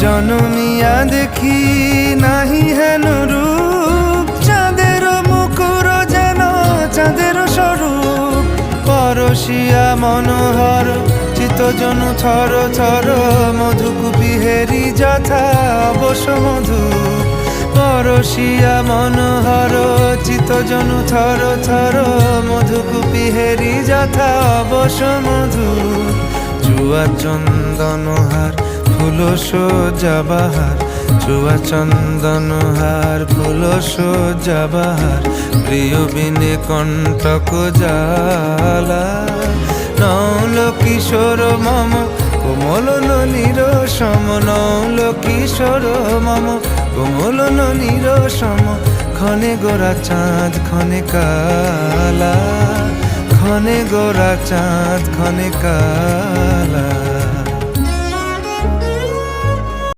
জনমিয়া দেখি নাহি হেন রূপ, চাঁদের মুকুর যেন চাঁদের স্বরূপ। পরশিয়া মনোহর চিত্তজনু থর থর, মধুকুপি হেরি যথা অবশ মধু। পরশিয়া মনোহর চিত্তজনু থর থর, মধুকুপি হেরি যথা অবশ মধু। চুয়া চন্দনহার ফুল সজ্জা বাহার, চুয়া চন্দনহার ফুল সজ্জা বাহার। প্রিয় বিনে কণ্টক জ্বালা, নৌল কিশোর মম কোমল ননীর সম। নৌল কিশোর মম কোমল ননীর সম। ক্ষণে গোরা চাঁদ ক্ষণে কালা, ক্ষণে গোরা চাঁদ ক্ষণে কালা।